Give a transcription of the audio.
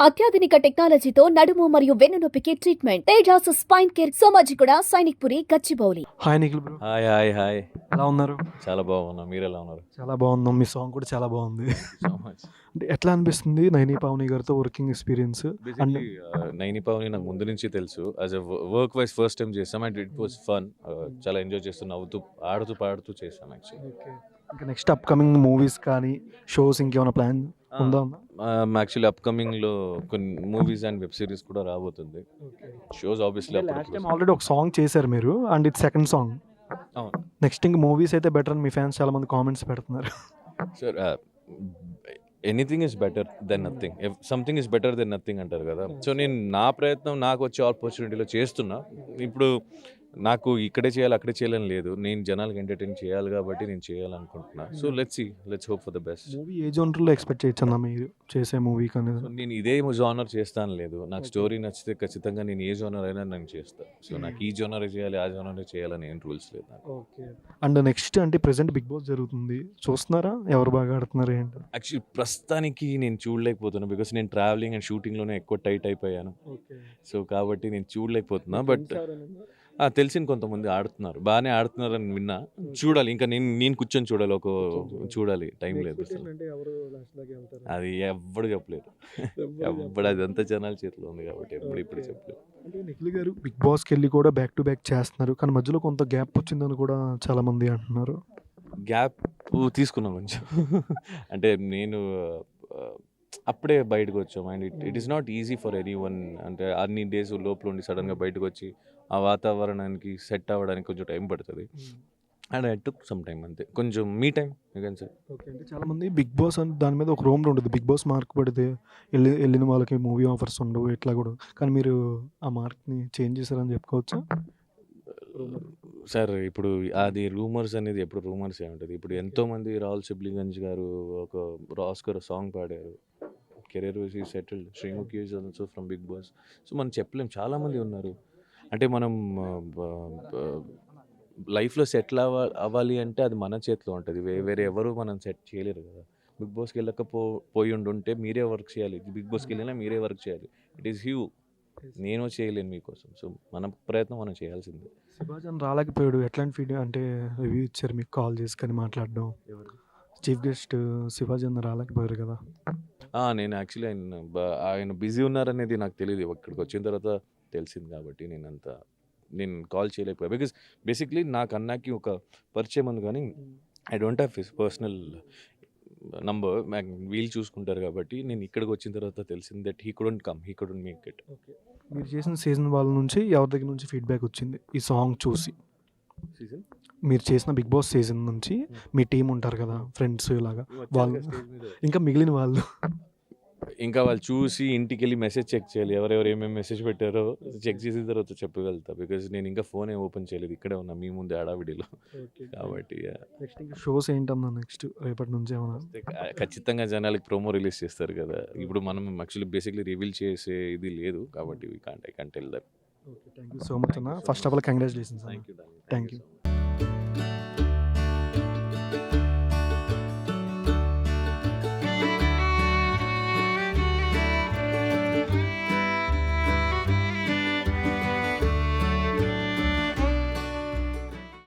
అత్యాధునిక టెక్నాలజీతో నడుము మరియు వెన్నునొప్పికి treatment Tejas spine care Somajiguda Sainikpuri Gachibowli. Hi Nikhil bro, hi ఎలా ఉన్నారు? చాలా బాగున్నా. మీరు ఎలా ఉన్నారు? చాలా బాగున్నాం. మీ సాంగ్ కూడా చాలా బాగుంది. So much. అంటే ఎట్లా అనిపిస్తుంది నైని పావని గారితో working experience? Basically Naini Pavani నాకు ముందు నుంచి తెలుసు. As a work wise first time చేసాం అండ్ ఇట్ వాస్ ఫన్. చాలా ఎంజాయ్ చేస్తూ నవ్వుతూ ఆడుతూ పాడుతూ చేసాం యాక్చువల్లీ. ఇంకా నెక్స్ట్ అప్కమింగ్ మూవీస్ కానీ షోస్ ఇంకేమైనా ప్లాన్ ఉందా? యాక్చువల్లీ అప్కమింగ్లో కొన్ని మూవీస్ అండ్ వెబ్ సిరీస్ కూడా రాబోతుంది. Shows obviously last time already ఒక సాంగ్ చేశారు మీరు అండ్ ఇది సెకండ్ సాంగ్. అవును నెక్స్ట్ ఇంక మూవీస్ అయితే బెటర్ అని మీ ఫ్యాన్స్ చాలా మంది కామెంట్స్ పెడుతున్నారు. Sir, anything is better than nothing. Something is better than nothing అంటారు కదా. సో నేను నా ప్రయత్నం నాకు వచ్చే ఆపర్చునిటీలో చేస్తున్నా. ఇప్పుడు నాకు ఇక్కడే చేయాలి అక్కడే చేయాలని లేదు. నేను జనాలకు ఎంటర్టైన్ చేయాలి కాబట్టి నేను చేయాలనుకుంటున్నా. So let's hope for the best. Movie ఏ జోనర్లో ఎక్స్పెక్ట్ చేయొచ్చన్నా మీరు చేసే మూవీ కానీ? సో నేను ఇదే జోనర్ చేస్తాను లేదు. నాకు స్టోరీ నచ్చితే ఖచ్చితంగా నేను ఏ జోనర్ అయినా నేను చేస్తాను. సో నాకు ఈ జోనర్ చేయాలి ఆ జోనర్ చేయాలని ఏం రూల్స్ లేదు నాకు. ఓకే. అండ్ నెక్స్ట్ అంటే ప్రెసెంట్ బిగ్ బాస్ జరుగుతుంది, చూస్తున్నారా? ఎవరు బాగా ఆడుతున్నారు ఏంటి? యాక్చువల్లీ ప్రస్తుతానికి నేను చూడలేకపోతున్నాను బికాస్ నేను ట్రావెలింగ్ అండ్ షూటింగ్లోనే ఎక్కువ టైట్ అయిపోయాను. సో కాబట్టి నేను చూడలేకపోతున్నా. బట్ తెలిసిన కొంతమంది ఆడుతున్నారు, బాగానే ఆడుతున్నారని విన్నా. చూడాలి, ఇంకా నేను కూర్చొని చూడాలి. చూడాలి, టైం లేదు అసలు. అది ఎవ్వడు చెప్పలేదు. ఎవ్వడు అదంతా జనాల చేతిలో ఉంది కాబట్టి ఇప్పుడు చెప్పలేదు. అంటే నిఖిల్ గారు బిగ్ బాస్కి వెళ్ళి కూడా బ్యాక్ టు బ్యాక్ చేస్తున్నారు, కానీ మధ్యలో కొంత గ్యాప్ వచ్చిందని కూడా చాలా మంది అంటున్నారు. గ్యాప్ తీసుకున్నాం కొంచెం. అంటే నేను అప్పుడే బయటకు వచ్చాం and it is not easy for any one. అంటే అన్ని డేస్ లోపల ఉండి సడన్గా బయటకు వచ్చి ఆ వాతావరణానికి సెట్ అవ్వడానికి కొంచెం టైం పడుతుంది. And I took some time, అంతే. కొంచెం మీ టైం యూ సార్. ఓకే. అంటే చాలామంది బిగ్ బాస్ అని దాని మీద ఒక రూమర్ ఉంటుంది, బిగ్ బాస్ మార్క్ పడితే వెళ్ళిన వాళ్ళకి మూవీ ఆఫర్స్ ఉండవు ఇట్లా కూడా, కానీ మీరు ఆ మార్క్ని చేంజ్ చేశారని చెప్పుకోవచ్చా? సార్, ఇప్పుడు అది రూమర్స్ అనేది ఎప్పుడు రూమర్సే ఉంటుంది. ఇప్పుడు ఎంతోమంది రాహుల్ సిబ్లిగంజ్ గారు ఒక ఆస్కర్ సాంగ్ పాడారు. Career wise is settled. Sreemukhi is also from Bigg Boss. So మనం చెప్పలేం, చాలామంది ఉన్నారు. అంటే మనం లైఫ్లో సెటిల్ అవ్వాలి అంటే అది మన చేతిలో ఉంటుంది. వేరే ఎవరు మనం సెట్ చేయలేరు కదా. బిగ్ బాస్కి పోయి ఉండుంటే మీరే వర్క్ చేయాలి. బిగ్ బాస్కి వెళ్ళినా మీరే వర్క్ చేయాలి. It is you. నేను చేయలేను మీకోసం. సో మన ప్రయత్నం మనం చేయాల్సిందే. శివాజన్ రాలేకపోయాడు, ఎట్లాంటి ఫీడ్ అంటే రివ్యూ ఇచ్చారు మీకు కాల్ చేసుకొని మాట్లాడడం? చీఫ్ గెస్ట్ శివాజన్ రాలేకపోయారు కదా. నేను యాక్చువల్లీ ఆయన బిజీ ఉన్నారనేది నాకు తెలియదు. ఇక్కడికి వచ్చిన తర్వాత తెలిసింది కాబట్టి నేను కాల్ చేయలేకపోయా. బికాస్ బేసిక్లీ నాకు అన్నాకి ఒక పరిచయం ఉంది, కానీ I don't have his personal number. వీళ్ళు చూసుకుంటారు కాబట్టి నేను ఇక్కడికి వచ్చిన తర్వాత తెలిసింది that he couldn't come, he couldn't make it. మీరు చేసిన సీజన్ వాళ్ళ నుంచి ఎవరి దగ్గర నుంచి ఫీడ్బ్యాక్ వచ్చింది ఈ సాంగ్ చూసి? సీజన్ మీరు చేసిన బిగ్ బాస్ సీజన్ నుంచి మీ టీం ఉంటారు కదా, ఫ్రెండ్స్ ఇలాగా, వాళ్ళు ఇంకా మిగిలిన వాళ్ళు ఇంకా వాళ్ళు చూసి ఇంటికి వెళ్ళి మెసేజ్ చెక్ చేయాలి. ఎవరెవరు ఏమేమి మెసేజ్ పెట్టారో చెక్ చేసిన తర్వాత చెప్పగలుగుతా. బికాజ్ నేను ఇంకా ఫోన్ ఓపెన్ చేయలేదు, ఇక్కడే ఉన్నా మీ ముందు హడావిడిలో. కాబట్టి నెక్స్ట్ ఇంకా షోస్ ఏంటన్నా నెక్స్ట్ రేపటి నుంచి ఏమన్నా? ఖచ్చితంగా జనాలకి ప్రోమో రిలీజ్ చేస్తారు కదా. ఇప్పుడు మనం యాక్చువల్లీ బేసిక్లీ రివీల్ చేసే ఇది లేదు కాబట్టి I can't tell that. Thank you so much అన్న. First of all congratulations. Thank you. Thank you.